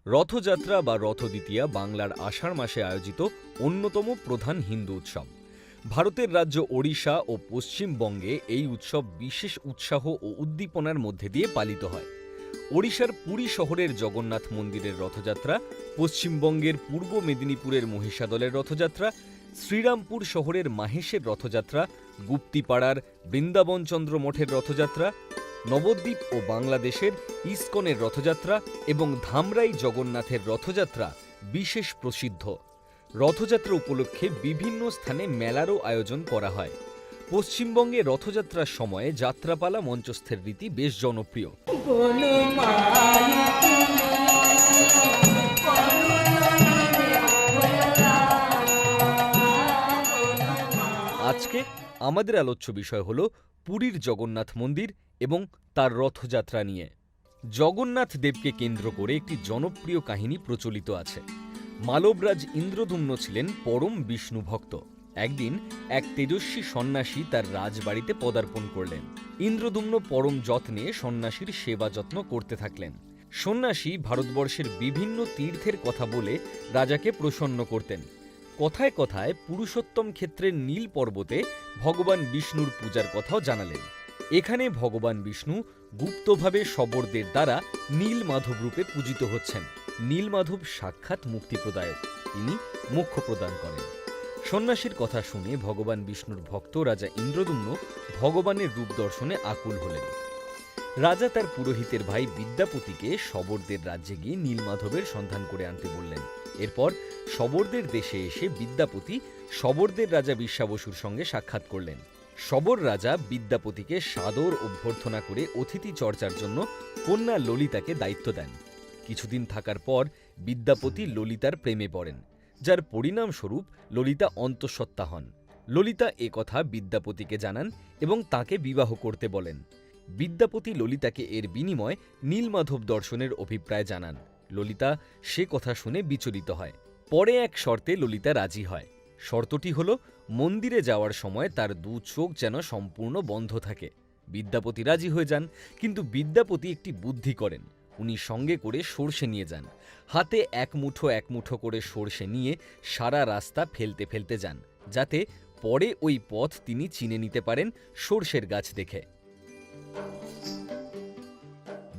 রথযাত্রা বা রথদ্বিতীয়া বাংলার আষাঢ় মাসে আয়োজিত অন্যতম প্রধান হিন্দু উৎসব। ভারতের রাজ্য ওড়িশা ও পশ্চিমবঙ্গে এই উৎসব বিশেষ উৎসাহ ও উদ্দীপনার মধ্যে দিয়ে পালিত হয়। ওড়িশার পুরী শহরের জগন্নাথ মন্দিরের রথযাত্রা, পশ্চিমবঙ্গের পূর্ব মেদিনীপুরের মহিষাদলের রথযাত্রা, শ্রীরামপুর শহরের মাহেশের রথযাত্রা, গুপ্তিপাড়ার বৃন্দাবনচন্দ্র মঠের রথযাত্রা, নবদ্বীপ ও বাংলাদেশের ইস্কনের রথযাত্রা এবং ধামরাই জগন্নাথের রথযাত্রা বিশেষ প্রসিদ্ধ। রথযাত্রা উপলক্ষে বিভিন্ন স্থানে মেলারও আয়োজন করা হয়। পশ্চিমবঙ্গে রথযাত্রার সময়ে যাত্রাপালা মঞ্চস্থের রীতি বেশ জনপ্রিয়। আজকে আমাদের আলোচ্য বিষয় হল পুরীর জগন্নাথ মন্দির এবং তার রথযাত্রা নিয়ে। জগন্নাথ দেবকে কেন্দ্র করে একটি জনপ্রিয় কাহিনী প্রচলিত আছে। মালবরাজ ইন্দ্রদ্যুম্ন ছিলেন পরম বিষ্ণু ভক্ত। একদিন এক তেজস্বী সন্ন্যাসী তার রাজবাড়িতে পদার্পণ করলেন। ইন্দ্রদ্যুম্ন পরম যত্নে সন্ন্যাসীর সেবা যত্ন করতে থাকলেন। সন্ন্যাসী ভারতবর্ষের বিভিন্ন তীর্থের কথা বলে রাজাকে প্রসন্ন করতেন। কথায় কথায় পুরুষোত্তম ক্ষেত্রের নীল পর্বতে ভগবান বিষ্ণুর পূজার কথাও জানালেন। এখানে ভগবান বিষ্ণু গুপ্তভাবে শবরদের দ্বারা নীলমাধব রূপে পূজিত হচ্ছেন। নীলমাধব সাক্ষাৎ মুক্তিপ্রদায়ক, তিনি মোক্ষ প্রদান করেন। সন্ন্যাসীর কথা শুনে ভগবান বিষ্ণুর ভক্ত রাজা ইন্দ্রদ্যুম্ন ভগবানের রূপ দর্শনে আকুল হলেন। রাজা তার পুরোহিতের ভাই বিদ্যাপতিকে শবরদের রাজ্যে গিয়ে নীলমাধবের সন্ধান করে আনতে বললেন। এরপর শবরদের দেশে এসে বিদ্যাপতি শবরদের রাজা বিশ্বাবসুর সঙ্গে সাক্ষাৎ করলেন। শবর রাজা বিদ্যাপতিকে সাদর অভ্যর্থনা করে অতিথি চর্চার জন্য কন্যা ললিতাকে দায়িত্ব দেন। কিছুদিন থাকার পর বিদ্যাপতি ললিতার প্রেমে পড়েন, যার পরিণামস্বরূপ ললিতা অন্তঃসত্ত্বা হন। ললিতা একথা বিদ্যাপতিকে জানান এবং তাকে বিবাহ করতে বলেন। বিদ্যাপতি ললিতাকে এর বিনিময় নীলমাধব দর্শনের অভিপ্রায় জানান। ললিতা সে কথা শুনে বিচলিত হয়। পরে এক শর্তে ললিতা রাজি হয়। শর্তটি হল, মন্দিরে যাওয়ার সময় তার দু চোখ যেন সম্পূর্ণ বন্ধ থাকে। বিদ্যাপতি রাজি হয়ে যান, কিন্তু বিদ্যাপতি একটি বুদ্ধি করেন। উনি সঙ্গে করে সর্ষে নিয়ে যান। হাতে এক মুঠো করে সর্ষে নিয়ে সারা রাস্তা ফেলতে ফেলতে যান, যাতে পরে ওই পথ তিনি চিনে নিতে পারেন সর্ষের গাছ দেখে।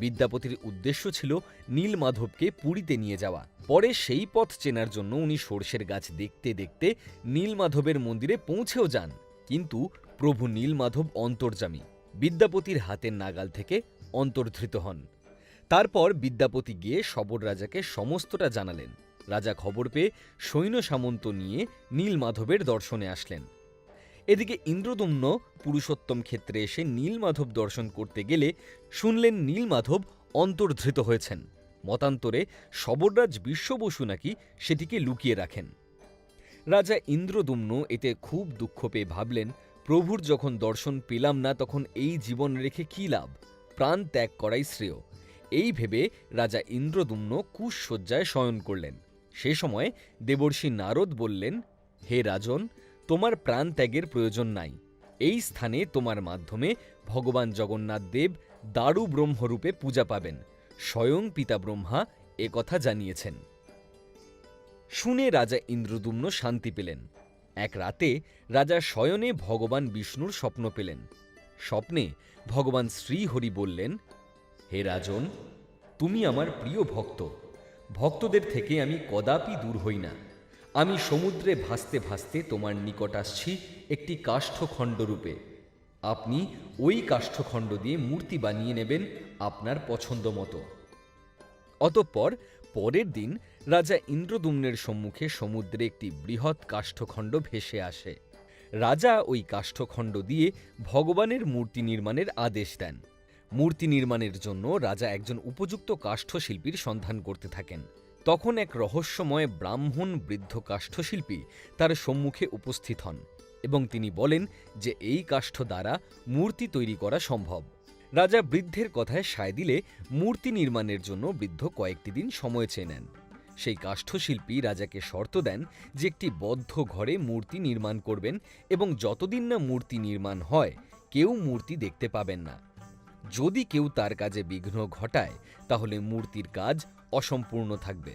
বিদ্যাপতির উদ্দেশ্য ছিল নীলমাধবকে পুরীতে নিয়ে যাওয়া। পরে সেই পথ চেনার জন্য উনি সর্ষের গাছ দেখতে দেখতে নীলমাধবের মন্দিরে পৌঁছেও যান, কিন্তু প্রভু নীলমাধব অন্তর্যামী, বিদ্যাপতির হাতের নাগাল থেকে অন্তর্ধৃত হন। তারপর বিদ্যাপতি গিয়ে শবর রাজাকে সমস্তটা জানালেন। রাজা খবর পেয়ে সৈন্য সামন্ত নিয়ে নীলমাধবের দর্শনে আসলেন। এদিকে ইন্দ্রদ্যুম্ন পুরুষোত্তম ক্ষেত্রে এসে নীলমাধব দর্শন করতে গেলে শুনলেন নীলমাধব অন্তর্ধৃত হয়েছেন। মতান্তরে শবররাজ বিশ্ববসু নাকি সেটিকে লুকিয়ে রাখেন। রাজা ইন্দ্রদ্যুম্ন এতে খুব দুঃখ পেয়ে ভাবলেন, প্রভুর যখন দর্শন পেলাম না, তখন এই জীবন রেখে কী লাভ, প্রাণ ত্যাগ করাই শ্রেয়। এই ভেবে রাজা ইন্দ্রদ্যুম্ন কুশশয্যায় শয়ন করলেন। সে সময় দেবর্ষি নারদ বললেন, হে রাজন, তোমার প্রাণ ত্যাগের প্রয়োজন নাই। এই স্থানে তোমার মাধ্যমে ভগবান জগন্নাথ দেব দারু ব্রহ্মরূপে পূজা পাবেন। স্বয়ং পিতা ব্রহ্মা একথা জানিয়েছেন। শুনে রাজা ইন্দ্রদ্যুম্ন শান্তি পেলেন। এক রাতে রাজা শয়নে ভগবান বিষ্ণুর স্বপ্ন পেলেন। স্বপ্নে ভগবান শ্রীহরি বললেন, হে রাজন, তুমি আমার প্রিয় ভক্ত। ভক্তদের থেকে আমি কদাপি দূর হই না। আমি সমুদ্রে ভাসতে ভাসতে তোমার নিকট আসছি একটি কাষ্ঠখণ্ড রূপে। আপনি ওই কাষ্ঠখণ্ড দিয়ে মূর্তি বানিয়ে নেবেন আপনার পছন্দ মতো। অতঃপর পরের দিন রাজা ইন্দ্রদ্যুম্নের সম্মুখে সমুদ্রে একটি বৃহৎ কাষ্ঠখণ্ড ভেসে আসে। রাজা ওই কাষ্ঠখণ্ড দিয়ে ভগবানের মূর্তি নির্মাণের আদেশ দেন। মূর্তি নির্মাণের জন্য রাজা একজন উপযুক্ত কাষ্ঠশিল্পীর সন্ধান করতে থাকেন। তখন এক রহস্যময় ব্রাহ্মণ বৃদ্ধ কাষ্ঠশিল্পী তার সম্মুখে উপস্থিত হন এবং তিনি বলেন যে এই কাষ্ঠ দ্বারা মূর্তি তৈরি করা সম্ভব। রাজা বৃদ্ধের কথায় সায় দিলে মূর্তি নির্মাণের জন্য বৃদ্ধ কয়েকটি দিন সময় চেয়ে নেন। সেই কাষ্ঠশিল্পী রাজাকে শর্ত দেন যে একটি বদ্ধ ঘরে মূর্তি নির্মাণ করবেন এবং যতদিন না মূর্তি নির্মাণ হয় কেউ মূর্তি দেখতে পাবেন না। যদি কেউ তার কাজে বিঘ্ন ঘটায় তাহলে মূর্তির কাজ অসম্পূর্ণ থাকবে।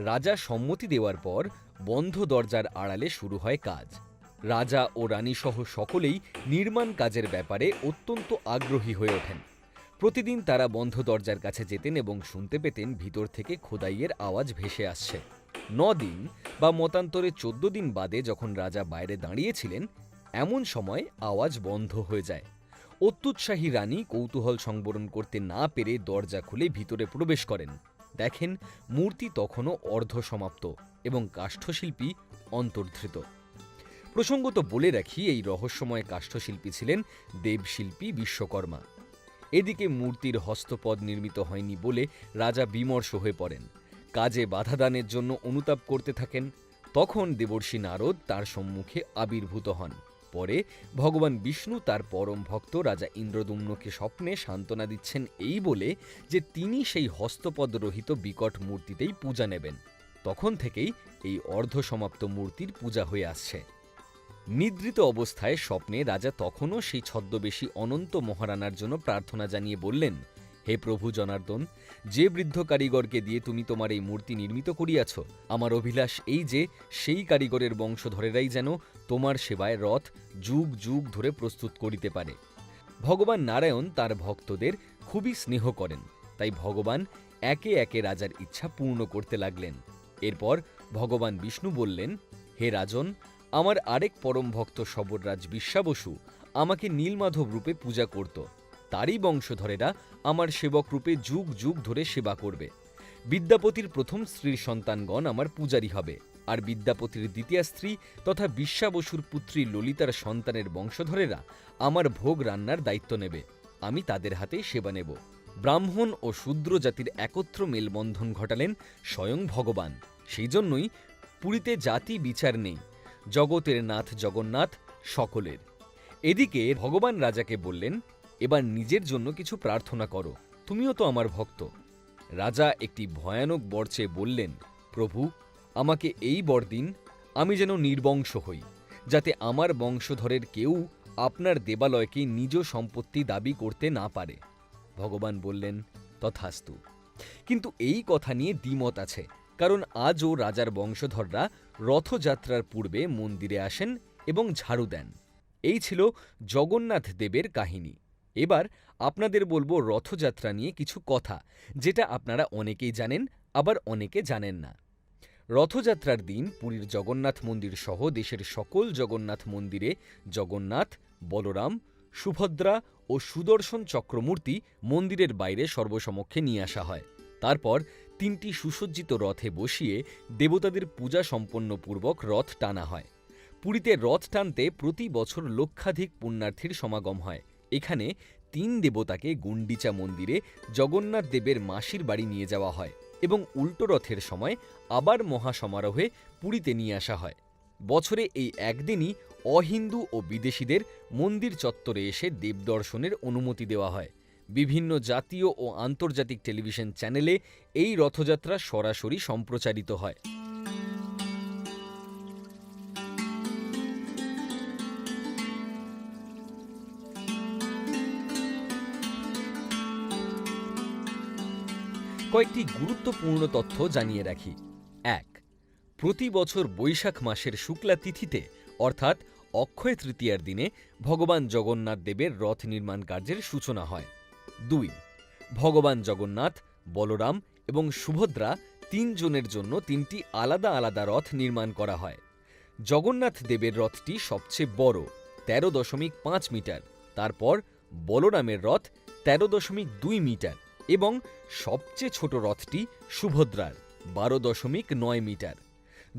রাজা সম্মতি দেওয়ার পর বন্ধ দরজার আড়ালে শুরু হয় কাজ। রাজা ও রানীসহ সকলেই নির্মাণ কাজের ব্যাপারে অত্যন্ত আগ্রহী হয়ে ওঠেন। প্রতিদিন তারা বন্ধ দরজার কাছে যেতেন এবং শুনতে পেতেন ভিতর থেকে খোদাইয়ের আওয়াজ ভেসে আসছে। 9 দিন বা মতান্তরে 14 দিন বাদে যখন রাজা বাইরে দাঁড়িয়েছিলেন, এমন সময় আওয়াজ বন্ধ হয়ে যায়। অত্যুৎসাহী রানী কৌতূহল সংবরণ করতে না পেরে দরজা খুলে ভিতরে প্রবেশ করেন। দেখেন মূর্তি তখনও অর্ধসমাপ্ত এবং কাষ্ঠশিল্পী অন্তর্ধৃত। প্রসঙ্গত বলে রাখি, এই রহস্যময় কাষ্ঠশিল্পী ছিলেন দেবশিল্পী বিশ্বকর্মা। এদিকে মূর্তির হস্তপদ নির্মিত হয়নি বলে রাজা বিমর্ষ হয়ে পড়েন। কাজে বাধাদানের জন্য অনুতাপ করতে থাকেন। তখন দেবর্ষি নারদ তার সম্মুখে আবির্ভূত হন। পরে ভগবান বিষ্ণু তার পরম ভক্ত রাজা ইন্দ্রদুম্নকে স্বপ্নে সান্ত্বনা দিচ্ছেন এই বলে যে তিনি সেই হস্তপদ রহিত বিকট মূর্তিতেই পূজা নেবেন। তখন থেকেই এই অর্ধসমাপ্ত মূর্তির পূজা হয়ে আসছে। নিদ্রিত অবস্থায় স্বপ্নে রাজা তখনও সেই ছদ্মবেশী অনন্ত মহারানার জন্য প্রার্থনা জানিয়ে বললেন, হে প্রভু জনার্দন, যে বৃদ্ধ কারিগরকে দিয়ে তুমি তোমার এই মূর্তি নির্মিত করিয়াছ, আমার অভিলাষ এই যে সেই কারিগরের বংশধরেরাই যেন তোমার সেবায় রথ যুগ যুগ ধরে প্রস্তুত করিতে পারে। ভগবান নারায়ণ তার ভক্তদের খুবই স্নেহ করেন, তাই ভগবান একে একে রাজার ইচ্ছা পূর্ণ করতে লাগলেন। এরপর ভগবান বিষ্ণু বললেন, হে রাজন, আমার আরেক পরম ভক্ত শবররাজ বিশ্বাবসু আমাকে নীলমাধব রূপে পূজা করত। তারই বংশধরেরা আমার সেবক রূপে যুগ যুগ ধরে সেবা করবে। বিদ্যাপতির প্রথম স্ত্রীর সন্তানগণ আমার পূজারী হবে, আর বিদ্যাপতির দ্বিতীয় স্ত্রী তথা বিশ্বাবসুর পুত্রী ললিতার সন্তানের বংশধরেরা আমার ভোগ রান্নার দায়িত্ব নেবে। আমি তাদের হাতে সেবা নেব। ব্রাহ্মণ ও শূদ্র জাতির একত্র মেলবন্ধন ঘটালেন স্বয়ং ভগবান। সেই জন্যই পুরীতে জাতি বিচার নেই, জগতের নাথ জগন্নাথ সকলের। এদিকে ভগবান রাজাকে বললেন, এবার নিজের জন্য কিছু প্রার্থনা করো, তুমিও তো আমার ভক্ত। রাজা একটি ভয়ানক বর চেয়ে বললেন, প্রভু, আমাকে এই বর দিন, আমি যেন নির্বংশ হই, যাতে আমার বংশধরের কেউ আপনার দেবালয়কে নিজ সম্পত্তি দাবি করতে না পারে। ভগবান বললেন, তথাস্তু। কিন্তু এই কথা নিয়ে দ্বিমত আছে, কারণ আজও রাজার বংশধররা রথযাত্রার পূর্বে মন্দিরে আসেন এবং ঝাড়ু দেন। এই ছিল জগন্নাথ দেবের কাহিনী। এবার আপনাদের বলবো রথযাত্রা নিয়ে কিছু কথা, যেটা আপনারা অনেকেই জানেন, আবার অনেকে জানেন না। রথযাত্রার দিন পুরীর জগন্নাথ মন্দির সহ দেশের সকল জগন্নাথ মন্দিরে জগন্নাথ, বলরাম, সুভদ্রা ও সুদর্শন চক্রমূর্তি মন্দিরের বাইরে সর্বসমক্ষে নিয়ে আসা হয়। তারপর 3টি সুসজ্জিত রথে বসিয়ে দেবতাদের পূজা সম্পন্নপূর্বক রথ টানা হয়। পুরীতে রথ টানতে প্রতি বছর লক্ষাধিক পুণ্যার্থীর সমাগম হয়। এখানে 3 দেবতাকে গুন্ডিচা মন্দিরে জগন্নাথ দেবের মাসির বাড়ি নিয়ে যাওয়া হয় এবং উল্টো রথের সময় আবার মহাসমারোহে পুরীতে নিয়ে আসা হয়। বছরে এই একদিনই অহিন্দু ও বিদেশিদের মন্দির চত্বরে এসে দেবদর্শনের অনুমতি দেওয়া হয়। বিভিন্ন জাতীয় ও আন্তর্জাতিক টেলিভিশন চ্যানেলে এই রথযাত্রা সরাসরি সম্প্রচারিত হয়। কয়েকটি গুরুত্বপূর্ণ তথ্য জানিয়ে রাখি। 1. প্রতি বছর বৈশাখ মাসের শুক্লা তিথিতে অর্থাৎ অক্ষয় তৃতীয়ার দিনে ভগবান জগন্নাথ দেবের রথ নির্মাণ কার্যের সূচনা হয়। 2. ভগবান জগন্নাথ, বলরাম এবং সুভদ্রা 3 জনের জন্য 3টি আলাদা আলাদা রথ নির্মাণ করা হয়। জগন্নাথ দেবের রথটি সবচেয়ে বড়, 13.5 মিটার। তারপর বলরামের রথ 13.2 মিটার এবং সবচেয়ে ছোট রথটি সুভদ্রার 12.9 মিটার।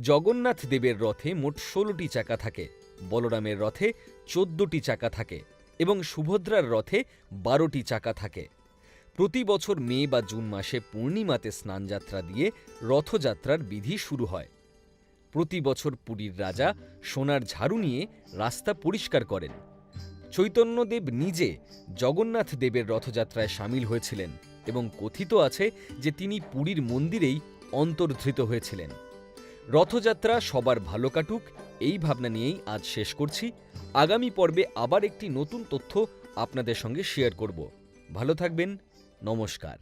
জগন্নাথ দেবের রথে মোট 16টি চাকা থাকে, বলরামের রথে 14টি চাকা থাকে এবং সুভদ্রার রথে 12টি চাকা থাকে। প্রতি বছর মে বা জুন মাসে পূর্ণিমাতে স্নানযাত্রা দিয়ে রথযাত্রার বিধি শুরু হয়। প্রতি বছর পুরীর রাজা সোনার ঝাড়ু নিয়ে রাস্তা পরিষ্কার করেন। চৈতন্যদেব নিজে জগন্নাথ দেবের রথযাত্রায় সামিল হয়েছিলেন এবং কথিত আছে যে তিনি পুরীর মন্দিরেই অন্তর্ধৃত হয়েছিলেন। রথযাত্রা সবার ভালো কাটুক, এই ভাবনা নিয়েই আজ শেষ করছি। আগামী পর্বে আবার একটি নতুন তথ্য আপনাদের সঙ্গে শেয়ার করব। ভালো থাকবেন। নমস্কার।